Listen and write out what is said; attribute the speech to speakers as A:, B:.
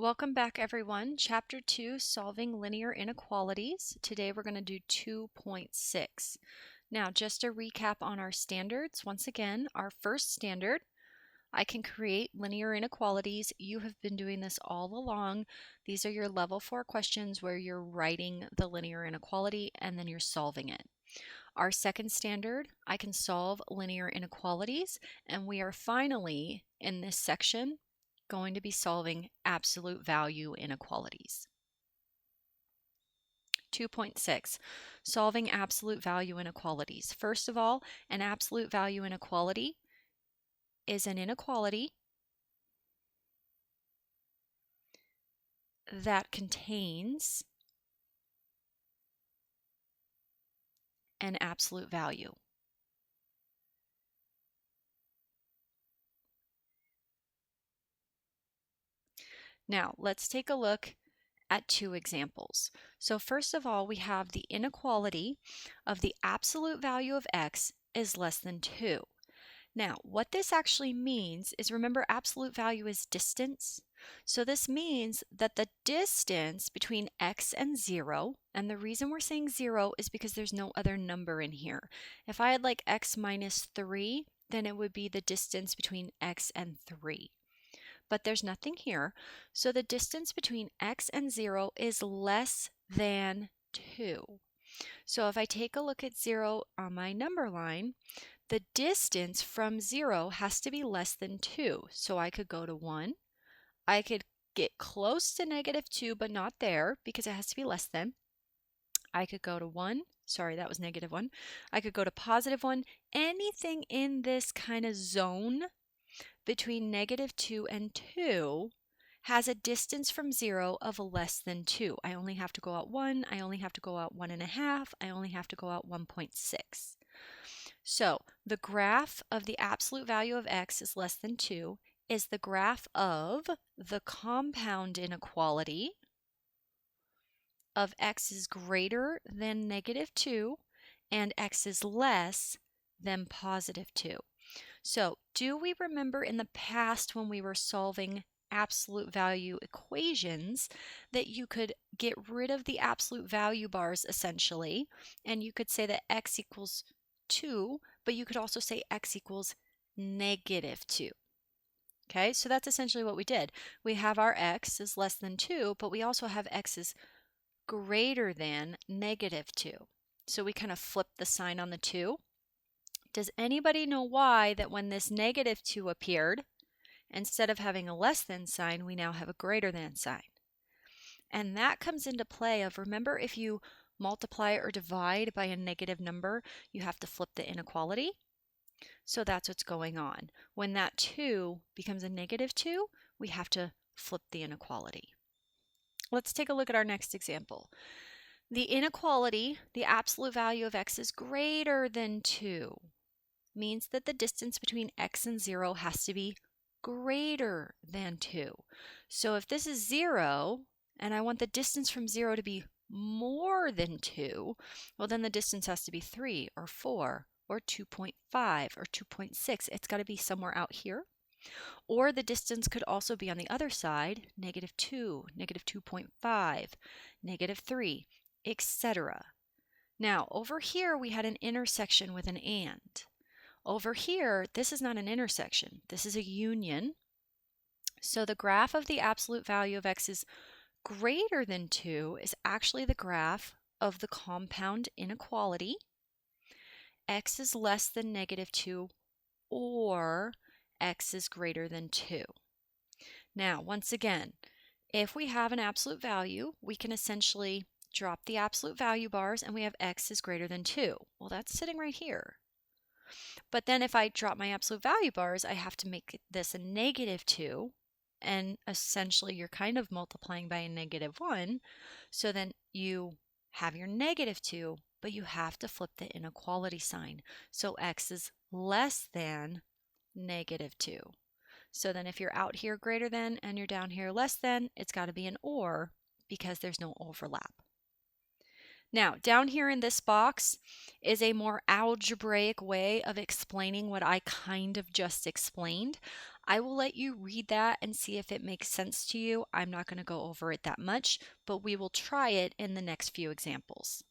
A: Welcome back, everyone. Chapter 2, Solving Linear Inequalities. Today we're going to do 2.6. Now, just to recap on our standards, once again, our first standard, I can create linear inequalities. You have been doing this all along. These are your level 4 questions where you're writing the linear inequality and then you're solving it. Our second standard, I can solve linear inequalities, and we are finally, in this section, going to be solving absolute value inequalities. 2.6, solving absolute value inequalities. First of all, an absolute value inequality is an inequality that contains an absolute value. Now, let's take a look at two examples. So first of all, we have the inequality of the absolute value of x is less than 2. Now, what this actually means is, remember, absolute value is distance. So this means that the distance between x and 0, and the reason we're saying 0 is because there's no other number in here. If I had like x minus 3, then it would be the distance between x and 3. But there's nothing here, so the distance between x and 0 is less than 2. So if I take a look at 0 on my number line, the distance from 0 has to be less than 2. So I could go to 1. I could get close to -2, but not there because it has to be less than. I could go to 1. Sorry, that was -1. I could go to +1. Anything in this kind of zone between -2 and 2 has a distance from 0 of less than 2. I only have to go out 1. I only have to go out 1.5. I only have to go out 1.6. So the graph of the absolute value of x is less than 2 is the graph of the compound inequality of x is greater than -2 and x is less than +2. So do we remember in the past when we were solving absolute value equations that you could get rid of the absolute value bars essentially, and you could say that x equals 2, but you could also say x equals -2. Okay, so that's essentially what we did. We have our x is less than 2, but we also have x is greater than -2. So we kind of flipped the sign on the 2. Does anybody know why that when this -2 appeared, instead of having a less than sign, we now have a greater than sign? And that comes into play of, remember, if you multiply or divide by a negative number, you have to flip the inequality. So that's what's going on. When that 2 becomes a -2, we have to flip the inequality. Let's take a look at our next example. The inequality, the absolute value of x is greater than 2. Means that the distance between x and 0 has to be greater than 2. So if this is 0 and I want the distance from 0 to be more than 2, well, then the distance has to be 3 or 4 or 2.5 or 2.6. It's got to be somewhere out here. Or the distance could also be on the other side, -2, -2.5, -3, etc. Now, over here we had an intersection with an and. Over here, this is not an intersection. This is a union. So the graph of the absolute value of x is greater than 2 is actually the graph of the compound inequality. X is less than -2 or x is greater than 2. Now, once again, if we have an absolute value, we can essentially drop the absolute value bars and we have x is greater than 2. Well, that's sitting right here. But then if I drop my absolute value bars, I have to make this a -2, and essentially you're kind of multiplying by a -1. So then you have your -2, but you have to flip the inequality sign. So x is less than -2. So then if you're out here greater than and you're down here less than, it's got to be an or because there's no overlap. Now, down here in this box is a more algebraic way of explaining what I kind of just explained. I will let you read that and see if it makes sense to you. I'm not going to go over it that much, but we will try it in the next few examples.